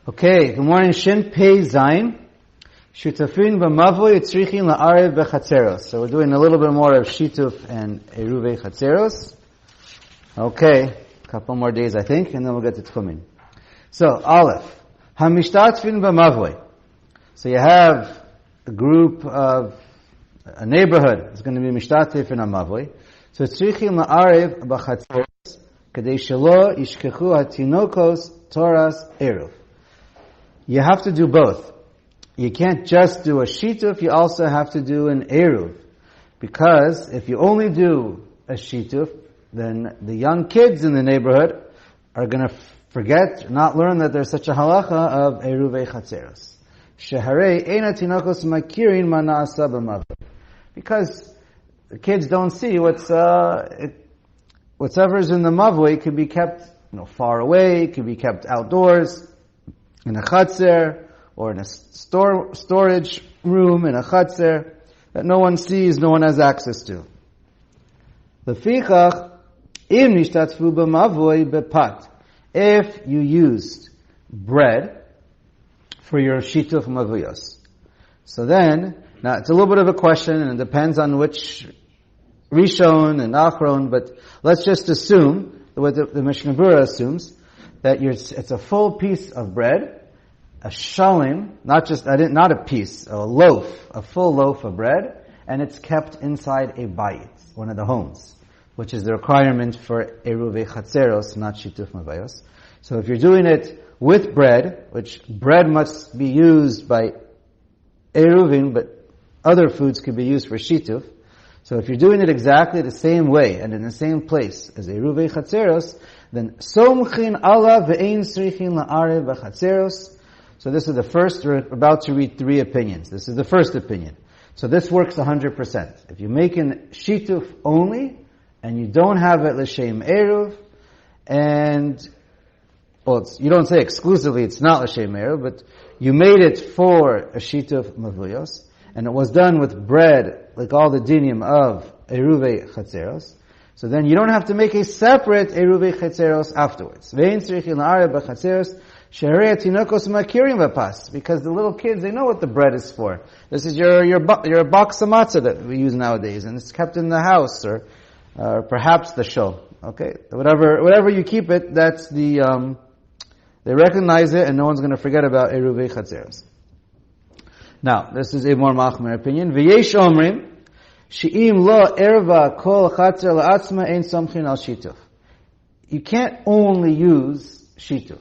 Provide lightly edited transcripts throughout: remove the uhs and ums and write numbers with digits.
Okay, good morning. Shin Pei Zayin. Shutafin b'mavoi tzrichin la'arev b'chatzeros. So we're doing a little bit more of Shituf and Eruv Chatzeros. Okay, a couple more days I think, and then we'll get to Tchumin. So, Aleph. Hamishtatfin b'mavoi. So you have a group of, a neighborhood. It's going to be Mishtatif in a mavoi. So tzrichin la'arev b'chatzeros kadei shelo yishkechu hatinokos toras Eruv. You have to do both. You can't just do a shituf, you also have to do an eruv. Because if you only do a shituf, then the young kids in the neighborhood are going to forget, not learn that there's such a halacha of eruvei chatzeros. Sheharei eina tinokos makirin manasa b'mavoi. Because the kids don't see whatever's in the mavoi could be kept, far away, could be kept outdoors, in a chatzer, or in a storage room in a chatzer, that no one sees, no one has access to. Lefichach, im nishtatfu b'mavoi bepat. If you used bread for your shituf mevo'os. So then, now it's a little bit of a question, and it depends on which Rishon and Achron, but let's just assume, what the Mishnah Berurah assumes, that it's a full piece of bread, a shalim, not a piece, a full loaf of bread, and it's kept inside a bayit, one of the homes, which is the requirement for eruvei chatzeros, not shituf mevo'os. So if you're doing it with bread, which bread must be used by eruvin, but other foods could be used for shituf. So if you're doing it exactly the same way and in the same place as eruvei chatzeros, then somchin ala ve'ein srichin la'arev b'chatzeros. So this is the first, we're about to read 3 opinions. This is the first opinion. So this works 100%. If you make an shituf only, and you don't have it l'shem eruv, and, you don't say exclusively it's not l'shem eruv, but you made it for a shituf mevo'os, and it was done with bread, like all the dinim of eruvei chatzeros, so then you don't have to make a separate eruvei chatzeros afterwards. Ve'in tzrichin la'arev b'chatzeros, because the little kids, they know what the bread is for. This is your box of matzah that we use nowadays, and it's kept in the house, or perhaps the shul. Okay, whatever you keep it, that's they recognize it, and no one's going to forget about eruvei chatzeros. Now, this is a more machmer opinion. V'yesh omrim she'im lo erva kol chatzer la'atzma ein somchin al shituf. You can't only use shituf.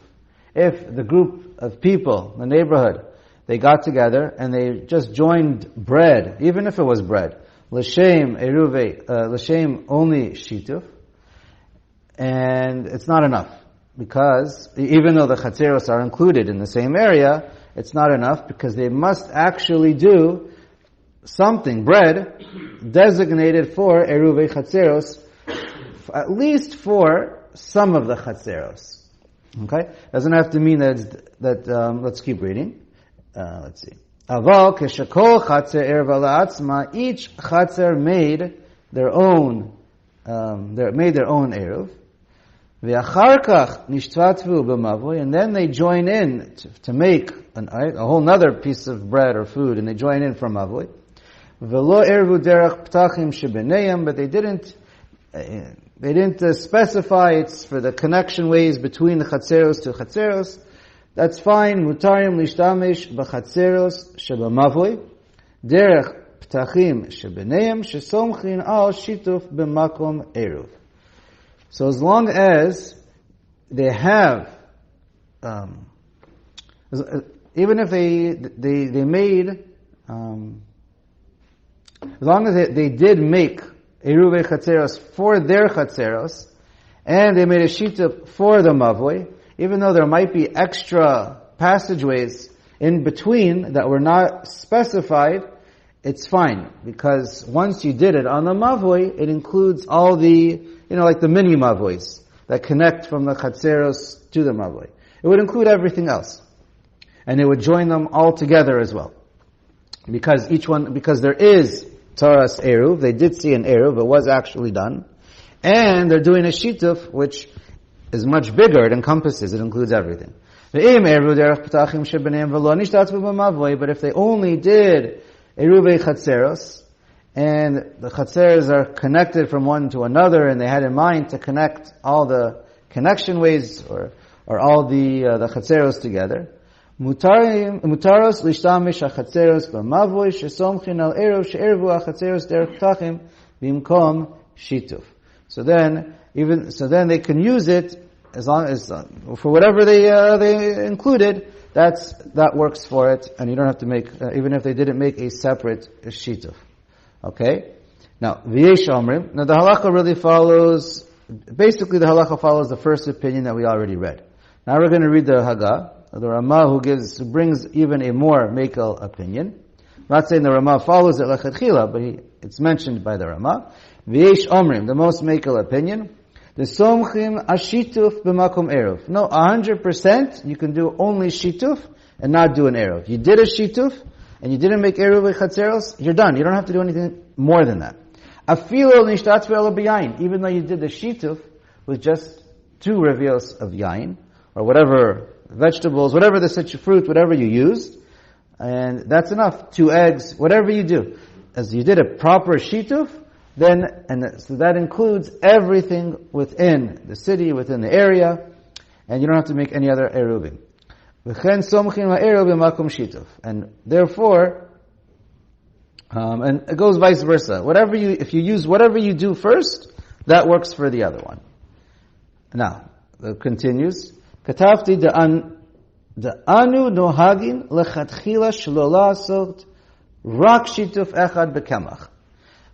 If the group of people, the neighborhood, they got together and they just joined bread, even if it was bread, l'shem eruvei, l'shem only shituf, and it's not enough. Because even though the chatzeros are included in the same area, it's not enough because they must actually do something, bread, designated for eruvei chatzeros, at least for some of the chatzeros. Okay? Doesn't have to mean let's keep reading. Let's see. Aval keshakol chatzer erva la'atzma, each chatzer made their own eruv. Ve'achar kach nishtvatvu b'mavoi, and then they join in to make a whole nother piece of bread or food, and they join in for mavoi. Ve'lo ervu derech ptachim shebeneyam, but they didn't specify it's for the connection ways between the chatzeros to chatzeros. That's fine. Mutarim lishtamesh b'chatzeros shebamavoi derech ptachim shebeneyam shesomchin al shituf b'makom eruv. So as long as they have, even if they made, as long as they did make eruvei chatzeros for their chatzeros, and they made a shituf for the mavoi, even though there might be extra passageways in between that were not specified, it's fine, because once you did it on the mavoi, it includes all the, like the mini mavois that connect from the chatzeros to the mavoi. It would include everything else. And it would join them all together as well. Because there is Taras Eruv, they did see an Eruv, it was actually done. And they're doing a Shituf, which is much bigger, it encompasses, it includes everything. But if they only did Eruvei Chatzeros, and the Chatzeros are connected from one to another, and they had in mind to connect all the connection ways, or all the Chatzeros together, Mutaros lishtamish ha-Chatzeros b'mavoi shesomchin al Eruv she'ervu ha-Chatzeros derech ptachim b'imkom shituf. So then they can use it as long as for whatever they included. That works for it, and you don't have to make even if they didn't make a separate shituf. Okay. Now v'yesh omrim. Now the halacha really follows. Basically, the halacha follows the first opinion that we already read. Now we're going to read the Haggah, the Ramah, who brings even a more Mekel opinion. I'm not saying the Ramah follows it lechatchila, but it's mentioned by the Ramah. V'yesh omrim, the most Mekel opinion. The somchim ashituf b'makom eruv. No, 100% you can do only shituf and not do an eruv. You did a shituf and you didn't make eruv with chatzeros, you're done. You don't have to do anything more than that. Afilo nishtatz ve'elo b'yayin. Even though you did the shituf with just 2 revios of yayin, or whatever vegetables, whatever the fruit, whatever you used, and that's enough. 2 eggs, whatever you do. As you did a proper shituf, so that includes everything within the city, within the area, and you don't have to make any other eruvin. And therefore, and it goes vice versa. If you use whatever you do first, that works for the other one. Now, it continues. Katafti the anu nohagin lechatchila shlola asot rak shituf echad bekemach.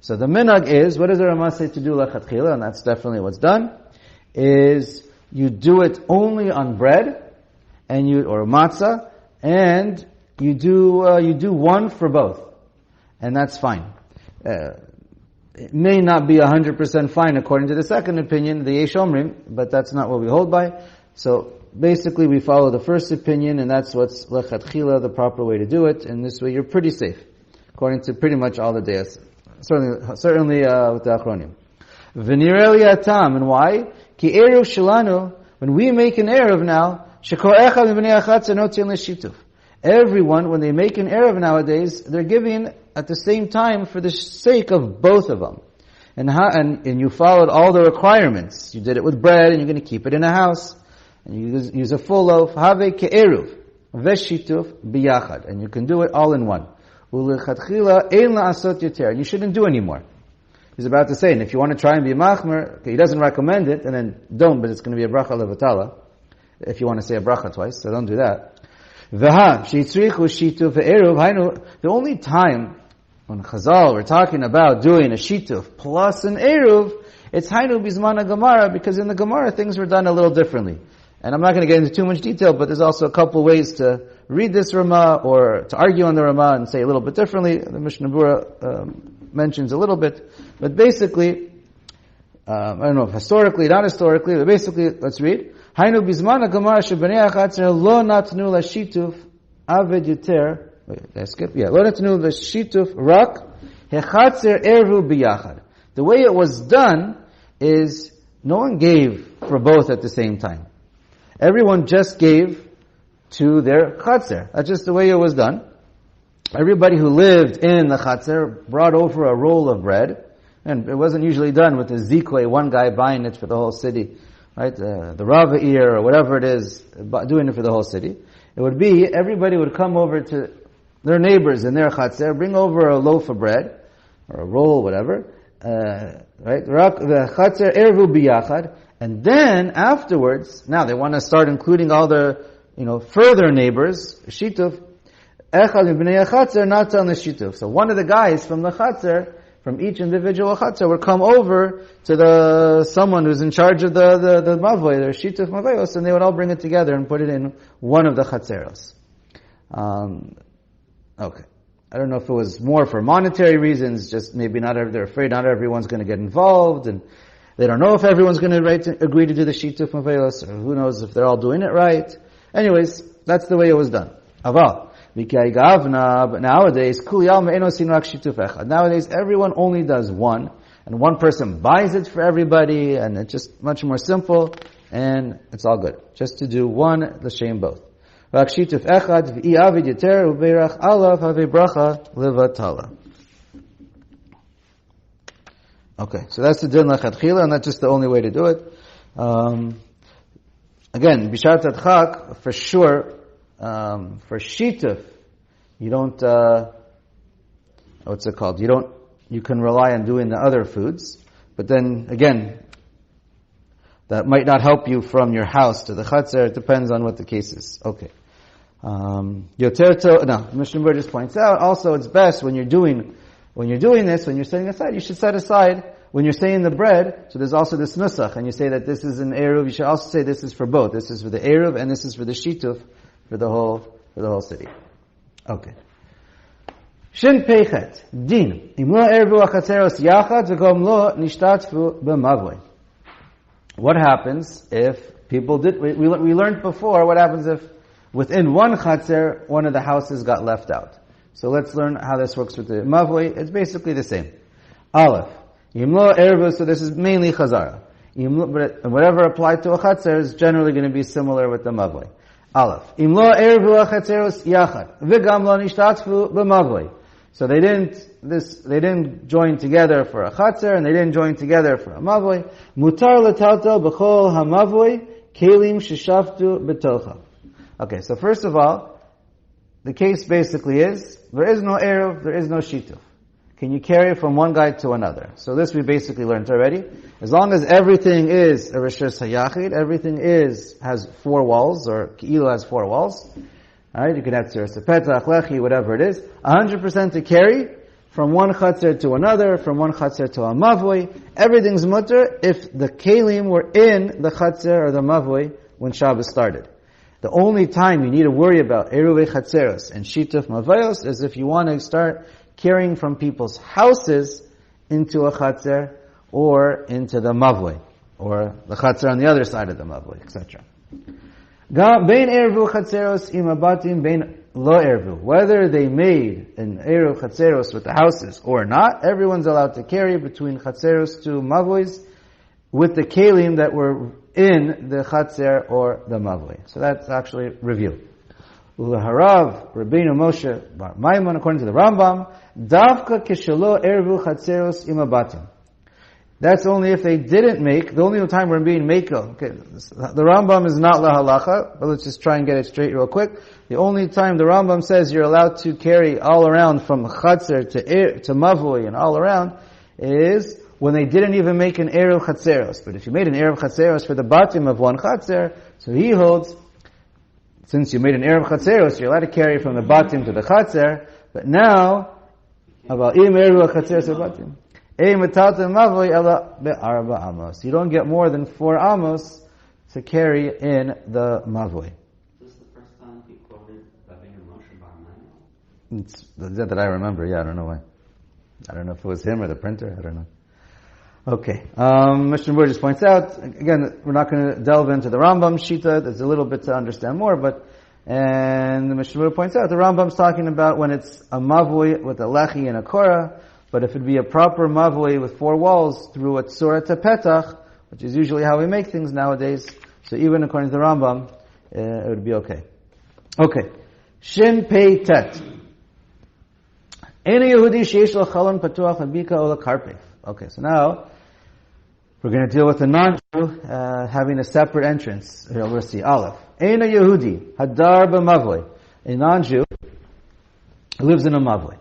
So the minhag is, what does the Ramah say to do lechatchila? And that's definitely what's done. Is you do it only on bread, or matzah, and you do one for both, and that's fine. It may not be 100% fine according to the second opinion, the Yesh Omrim, but that's not what we hold by. So basically, we follow the first opinion, and that's what's lechatchila, the proper way to do it. And this way, you're pretty safe, according to pretty much all the deis. Certainly with the Achronim. V'nireli atam, and why? Ki eruv shelanu, when we make an eruv now, shekol echad v'bnei achatzer notin l'shituf. Everyone, when they make an eruv nowadays, they're giving at the same time for the sake of both of them. And you followed all the requirements. You did it with bread, and you're going to keep it in a house. And you use a full loaf. Have ke'eruv, v'shituf biyachad. And you can do it all in one. And you shouldn't do any more. He's about to say, and if you want to try and be a machmer, he doesn't recommend it, and then don't, but it's going to be a bracha levatala, if you want to say a bracha twice, so don't do that. The only time when Chazal we're talking about doing a shituf plus an eruv, it's hainu bizman Gemara, because in the Gemara things were done a little differently. And I'm not going to get into too much detail, but there's also a couple ways to read this Ramah, or to argue on the Ramah and say a little bit differently. The Mishnah Berurah mentions a little bit, but basically, I don't know if historically, not historically, but basically, let's read. Hainu bizman Gemara shebenei achatzer lo natnu lashituf aved yuter. Wait, did I skip? Yeah, lo natnu lashituf rak hechatzer ervu biyachad. The way it was done is no one gave for both at the same time. Everyone just gave to their chatzer. That's just the way it was done. Everybody who lived in the chatzer brought over a roll of bread, and it wasn't usually done with a zikwe, one guy buying it for the whole city, right? The Rava'ir or whatever it is, doing it for the whole city. It would be, everybody would come over to their neighbors in their chatzer, bring over a loaf of bread, or a roll, whatever, right? The chatzer ervu biyachad, and then afterwards, now they want to start including all the, further neighbors, shituf, echad ibnei chatzer, not on the shituf. So one of the guys from the chatzer, from each individual chatzer, would come over to someone who's in charge of the mavoi, their shituf mavos, and they would all bring it together and put it in one of the chatzeros. Okay. I don't know if it was more for monetary reasons, just maybe they're afraid not everyone's going to get involved, and they don't know if everyone's going to agree to do the shituf mavos, or who knows if they're all doing it right. Anyways, that's the way it was done. Aval. But nowadays, nowadays everyone only does one, and one person buys it for everybody, and it's just much more simple, and it's all good. Just to do one, the shame both. V'ak shituf echad v'i avid yeter u'beirach alav havei bracha levatala. Okay, so that's the din lachatchila, and that's just the only way to do it. Again, bishat adchak, for sure, for shituf, you don't, what's it called? You can rely on doing the other foods, but then, again, that might not help you from your house to the chatzer. It depends on what the case is. Okay. Mishnah just points out, also it's best when you're doing this, when you're setting aside, you should set aside, when you're saying the bread, so there's also this nusach, and you say that this is an Eruv, you should also say this is for both. This is for the Eruv, and this is for the Shituf, for the whole city. Okay. Shin Peichet, Din, Im lo Eruv Chatzeros Yachad, V'gom lo nishtatfu b'mavoi. What happens if people did, we learned before, what happens if within one chatzer, one of the houses got left out. So let's learn how this works with the mavoi. It's basically the same. Aleph. Yimlo ervu, so this is mainly chazara. But whatever applied to a chatzer is generally going to be similar with the mavoi. Aleph. Yimlo ervu chatzeros yachad. V'gam lo nishtatfu b'mavoi. So they didn't join together for a chatzer, and they didn't join together for a mavoi. Mutar letaltel b'chol hamavoi, kelim sheshaftu b'tocha. Okay, so first of all, the case basically is, there is no Eruv, there is no Shituf. Can you carry from one guy to another? So this we basically learned already. As long as everything is a Rishus HaYachid, everything has 4 walls, or Ki'ilu has 4 walls. Alright, you can have Tziras Petach, Lechi, whatever it is. 100% to carry from one Chatzer to another, from one Chatzer to a Mavoi. Everything's mutter if the Kelim were in the Chatzer or the Mavoi when Shabbos started. The only time you need to worry about Eruvei Chatzeros and Shituf Mevo'os is if you want to start carrying from people's houses into a Chatzer or into the Mavoi, or the Chatzer on the other side of the Mavoi, etc. Bein Eruv Chatzeros im abatim bein lo Eruv. Whether they made an Eruv Chatzeros with the houses or not, everyone's allowed to carry between Chatzeros to Mavois with the Kelim that were in the Chatzer or the Mavoi. So that's actually review. Ulaharav, Rabbeinu Moshe Bar Maimon, according to the Rambam, Davka kishalo ervu Chatzeros imabatim. That's only if they didn't make, the only time we're being meko. Okay, the Rambam is not la halacha, but let's just try and get it straight real quick. The only time the Rambam says you're allowed to carry all around from Chatzer to Mavoi and all around is when they didn't even make an Eruv Chatzeros. But if you made an Eruv Chatzeros for the batim of one Chatzer, so he holds, since you made an Eruv Chatzeros, you're allowed to carry from the batim to the Chatzer, but now, about im Eruv Chatzeros batim, ei metatem mavoi ela be'arba amos. You don't get more than 4 amos to carry in the mavoi. This is the first time he quoted Rabbeinu Moshe Bar Maimon? It's that I remember, yeah, I don't know why. I don't know if it was him or the printer, I don't know. Okay. Mishnah Berurah just points out, again, we're not going to delve into the Rambam Shita, there's a little bit to understand more, and the Mishnah Berurah points out, the Rambam's talking about when it's a mavui with a lechi and a korah, but if it'd be a proper mavui with 4 walls through a tzura to petach, which is usually how we make things nowadays, so even according to the Rambam, it would be okay. Okay. Shin Pei Tet. Any Yehudi sheish lo chalon patuach labika ola karpef. Okay, so now, we're going to deal with a non-Jew having a separate entrance. Here we'll see Aleph. Eina Yehudi hadar b'mavoi. A non-Jew who lives in a mavoi,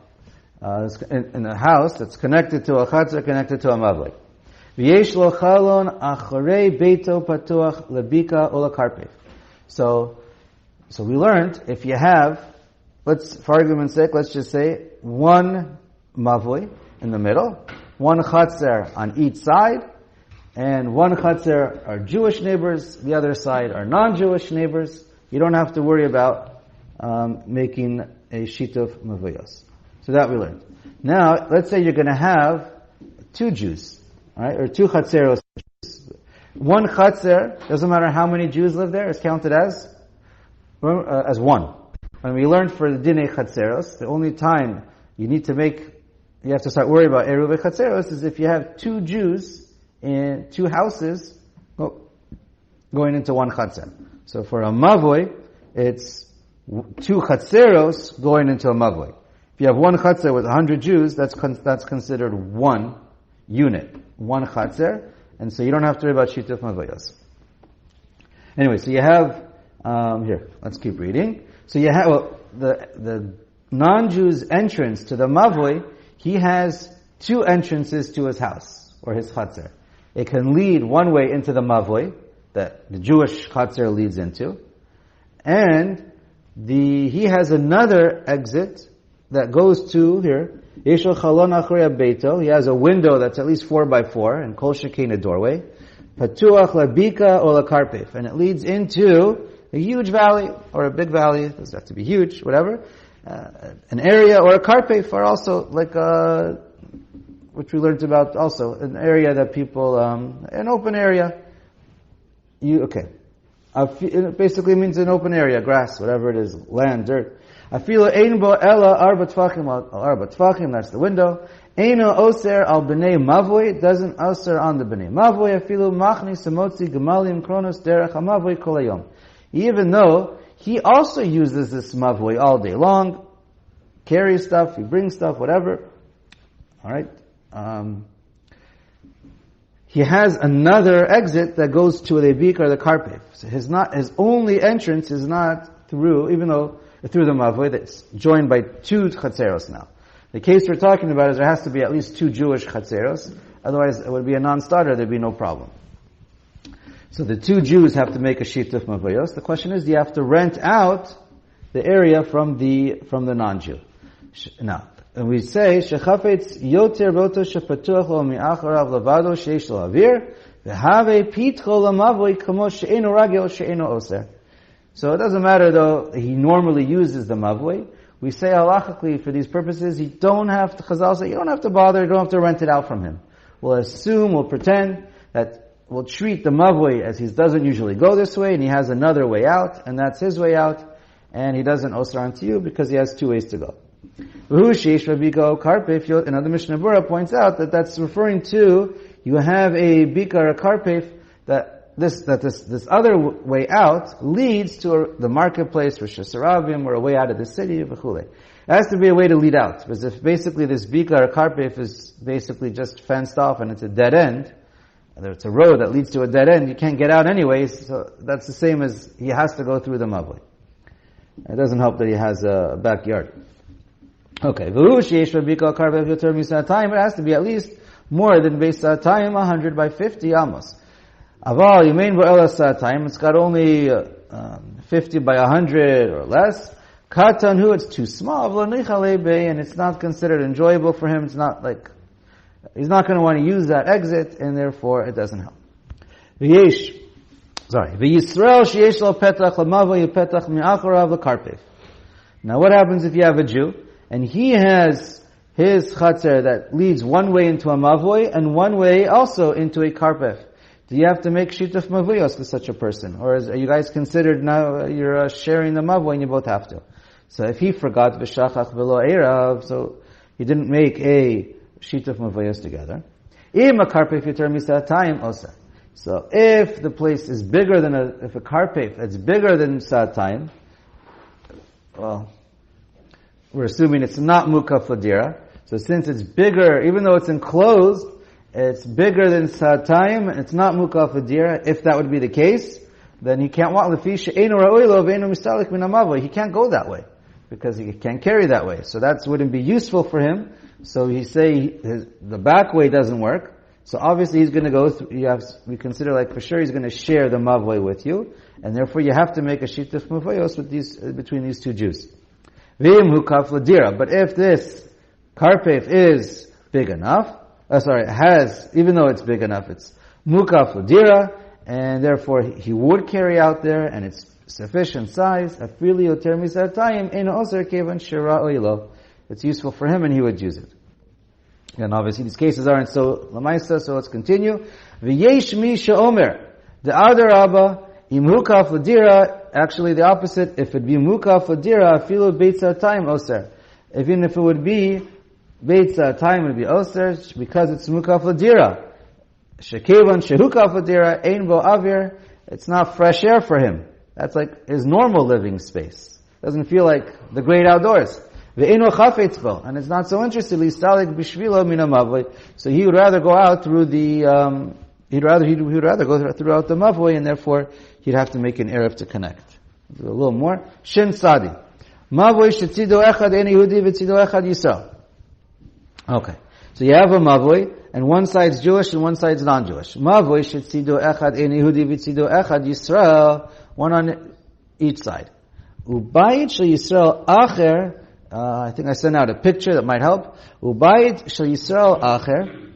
in a house that's connected to a chatzer, connected to a mavoi. V'yesh lo chalon acharei beito patuach lebika ola karpef. So we learned if you have, for argument's sake, let's just say one mavoi in the middle, one chatzer on each side, and one chatzer are Jewish neighbors, the other side are non-Jewish neighbors. You don't have to worry about making a shituf mevo'os. So that we learned. Now, let's say you're going to have 2 Jews, right, or 2 chatzeros. One chatzer, doesn't matter how many Jews live there, is counted as 1. When we learned for the dinei chatzeros, the only time you have to start worrying about Eruvin Chatzeros is if you have 2 Jews in 2 houses going into one Chatzer. So for a Mavoi, it's 2 Chatzeros going into a Mavoi. If you have one Chatzer with 100 Jews, that's considered one unit, one Chatzer, and so you don't have to worry about Shituf Mevo'os. Anyway, so you have, here, let's keep reading. So you have, the non-Jew's entrance to the Mavoi, he has 2 entrances to his house, or his Chatzer. It can lead one way into the Mavoi, that the Jewish Chatzer leads into, and he has another exit that goes to here. Yeshel chalon achrei beito. He has a window that's at least 4x4, and kol shekein a doorway. Patuach labika or Karpef, and it leads into a huge valley or a big valley. It doesn't have to be huge, whatever. An area or a Karpef are also like which we learned about also an area that people an open area. It basically means an open area, grass, whatever it is, land, dirt. Afilo ein bo ela arba tfachim, that's the window. Eino oser al b'nei mavoi, doesn't oser on the b'nei mavoi. Afilo machni samotzi gemalim kronos derech hamavoi kol hayom. Even though he also uses this mavoi all day long, carries stuff, he brings stuff, whatever. Alright? He has another exit that goes to the Bik or the Karpef. So his only entrance is not through the Mavoi, that's joined by 2 Chatzeros now. The case we're talking about is there has to be at least 2 Jewish Chatzeros, otherwise it would be a non-starter, there'd be no problem. So the 2 Jews have to make a Shituf Mevo'os. The question is, do you have to rent out the area from the non-Jew? Now, and we say, Shechafetz yoter boto shepatuach lo mi'acharav levado sheish lo avir, v'have pitcho lamavoi kamo she'eno ragel she'eno oser. So it doesn't matter though, he normally uses the mavoi. We say halachically for these purposes, Chazal say, you don't have to bother, you don't have to rent it out from him. We'll pretend that we'll treat the mavoi as he doesn't usually go this way, and he has another way out, and that's his way out, and he doesn't osar onto you because he has 2 ways to go. Karpef, another Mishnah Berurah points out that that's referring to, you have a bikar, a karpef, that this other way out leads to the marketplace for Shasarabim, or a way out of the city of Achule. It has to be a way to lead out, because if basically this bikar, a karpef, is basically just fenced off and it's a dead end, and it's a road that leads to a dead end, you can't get out anyways, so that's the same as he has to go through the mavoi. It doesn't help that he has a backyard. Okay, it has to be at least more than Beis Sa'atayim, 100 by 50 amos. Aval Yemein Bo'ela Sa'atayim, it's got only 50 by 100 or less. Katanhu, it's too small, and it's not considered enjoyable for him. It's not like, he's not going to want to use that exit, and therefore it doesn't help. V'yisrael sheyesh lo petach l'mavo yipetach mi'acharav l'karpef. Now what happens if you have a Jew, and he has his chatzer that leads one way into a mavoi and one way also into a karpef? Do you have to make shituf mevo'os with such a person? Or are you guys considered now you're sharing the mavoi and you both have to? So if he forgot v'shachach v'lo erav, so he didn't make a shituf mevo'os together. Im a karpef yoter misatayim osa. So if the place is bigger than if a karpef that's bigger than sa'atayim, well, we're assuming it's not mukaf ladira. So since it's bigger, even though it's enclosed, it's bigger than sa'atayim, and it's not mukaf ladira. If that would be the case, then he can't walk lefisha einu ra'oilo ve'einu mistalik min hamavoi. He can't go that way because he can't carry that way. So that wouldn't be useful for him. So the back way doesn't work. So obviously he's going to go through, we consider like for sure he's going to share the mavoi with you, and therefore you have to make a shituf mevo'os between these 2 Jews. V'im hukaf ladira. But if this karpef is big enough, even though it's big enough, it's mukaf ladira, and therefore he would carry out there, and it's sufficient size. Afili yoter misatayim ein oser kevan shira oilo. It's useful for him, and he would use it. And obviously these cases aren't so lamaisa, so let's continue. V'yesh mi she'omer the Rabba im hukaf ladira. Actually, the opposite. If it be mukaf ladira, afilu beit sa'atayim oser. Even if it would be beit sa'atayim, it would be oser because it's mukaf ladira. Shekevan shehukaf ladira ein bo avir. It's not fresh air for him. That's like his normal living space. Doesn't feel like the great outdoors. Ve'eno chafetz bo, and it's not so interested. Listalig b'shvilo min hamavoi. So he would rather go out through the he'd rather go throughout the mavoi, and therefore he'd have to make an erev to connect. A little more. Shin sadi. Mavoi shetzido echad ein Yehudi v'tzido echad Yisrael. Okay. So you have a mavoi, and one side's Jewish and one side's non-Jewish. Mavoi shetzido echad ein Yehudi v'tzido echad Yisrael. One on each side. Ubayit shel Yisrael acher. I think I sent out a picture that might help. Ubayit shel Yisrael acher.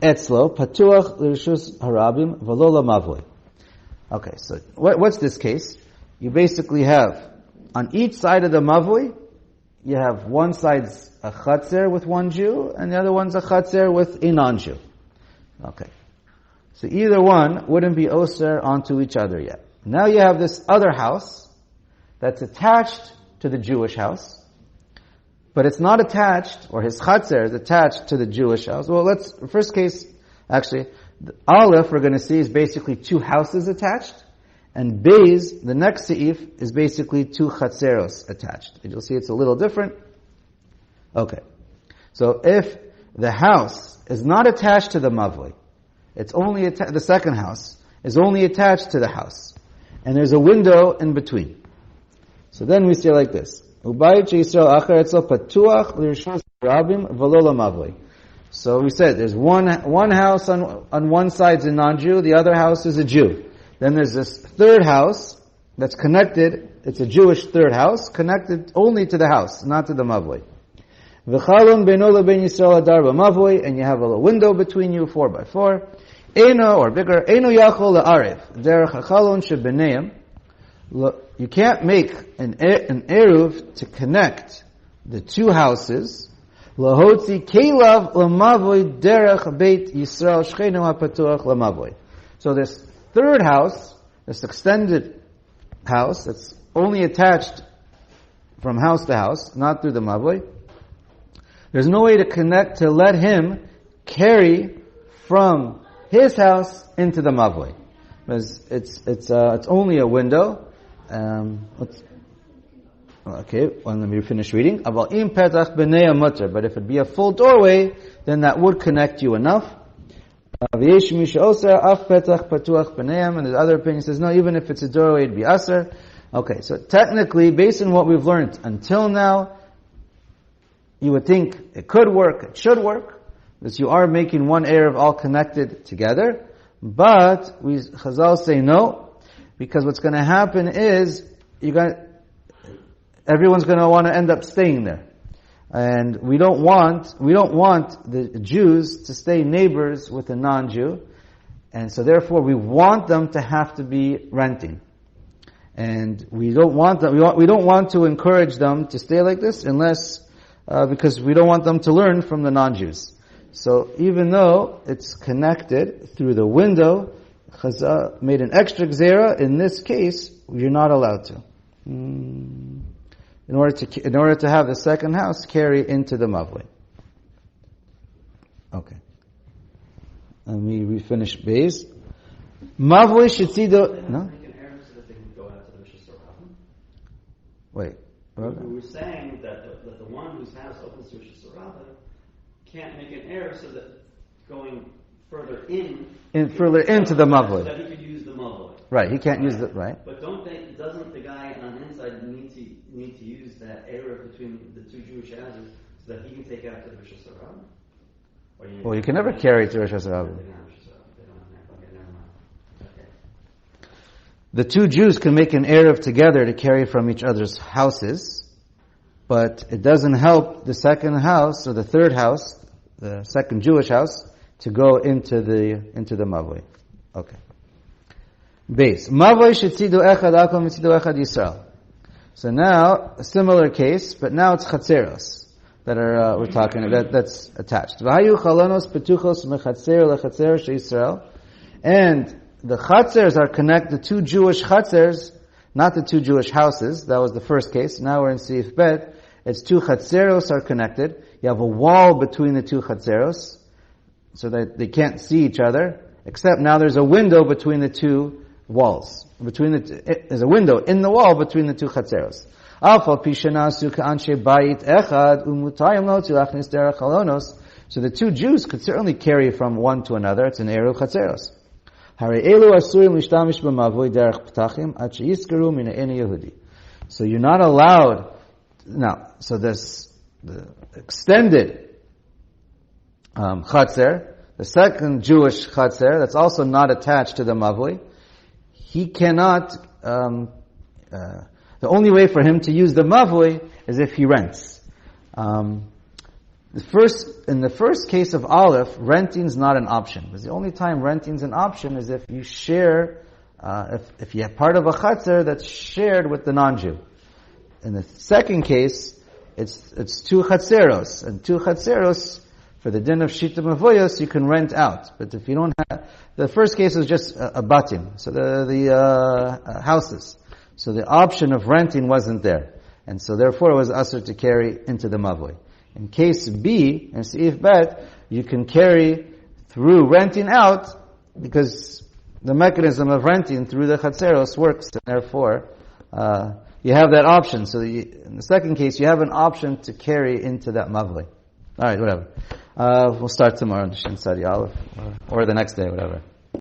Etzlo patuach l'rishus harabim v'lo lamavoi. Okay, so what's this case? You basically have on each side of the mavoi, you have one side's a chatzer with one Jew, and the other one's a chatzer with a non-Jew. Okay, so either one wouldn't be oser onto each other yet. Now you have this other house that's attached to the Jewish house, but it's not attached, or his chatzer is attached to the Jewish house. Well, first case, actually, the Aleph we're going to see is basically two houses attached, and Beis, the next seif, is basically two Chatzeros attached. And you'll see it's a little different. Okay. So if the house is not attached to the Mavli, it's only the second house is only attached to the house, and there's a window in between. So then we say like this. So we said there's one house on one side's a non-Jew, the other house is a Jew. Then there's this third house that's connected, it's a Jewish third house, connected only to the house, not to the Mavoi. And you have a little window between you, 4x4. Eno, or bigger, Eno yachol la'arif, derech hachalon shebeneim. You can't make an Eruv to connect the two houses. Lahotzi kelav lamavoi derech beit Yisrael shchenu hapatuach lamavoi. So this third house, this extended house that's only attached from house to house, not through the mavoi, there's no way to connect, to let him carry from his house into the mavoi. Because it's only a window. Okay, let me finish reading. But if it be a full doorway, then that would connect you enough. And the other opinion says, no, even if it's a doorway, it'd be aser. Okay, so technically, based on what we've learned until now, you would think it could work, it should work, because you are making one Eruv all connected together. But Chazal say no, because what's going to happen is everyone's going to want to end up staying there, and we don't want the Jews to stay neighbors with a non-Jew, and so therefore we want them to have to be renting, and we don't want to encourage them to stay like this unless because we don't want them to learn from the non-Jews. So even though it's connected through the window, Chazal made an extra gzera. In this case, you're not allowed to. In order to have the second house carry into the mavli. Okay. Let me refinish base. Mavli shetzido. No. Wait. We were saying that the one whose house opens to Rosh Hashanah can't make an error, so that going further further into the mavli, that he could use the mavli. Right, he can't use it. Right. But doesn't the guy on the inside need to use that error between the two Jewish houses so that he can take out the Rosh Hashanah? Well, you can never carry to Rosh Hashanah. The two Jews can make an Eruv together to carry from each other's houses, but it doesn't help the second house or the third house, the second Jewish house, to go into the mavoi. Okay. Base. Mavoi shetzidu echad akom mitzidu echad Yisrael. So now, a similar case, but now it's Chatzeros that are, we're talking about, that's attached. V'hayu chalonos petuchos mechatzer lechatzer she'Yisrael. And the Chatzers are connected, the two Jewish Chatzers, not the two Jewish houses. That was the first case. Now we're in Seif Bet. It's two Chatzeros are connected. You have a wall between the two Chatzeros, so that they can't see each other, except now there's a window between the two walls. There's a window in the wall between the two Chatzeros. So the two Jews could certainly carry from one to another. It's an Eruv Chatzeros. So you're not allowed now. So this the extended Chatzer, the second Jewish Chatzer that's also not attached to the Mavui, he cannot. The only way for him to use the Mavui is if he rents. In the first case of Aleph, renting is not an option. Because the only time renting is an option is if you share, if you have part of a Chatzer that's shared with the non-Jew. In the second case, it's two Chatzeros, and two Chatzeros, for the din of Shita Mevo'os, you can rent out. But if you don't have, the first case is just a batim, so the houses. So the option of renting wasn't there. And so therefore it was asur to carry into the Mavoi. In case B, in Seif Bet, you can carry through renting out, because the mechanism of renting through the Chatzeros works, and therefore, you have that option. So in the second case, you have an option to carry into that Mavoi. Alright, whatever. We'll start tomorrow in Shin Sadi Aleph, or the next day, whatever.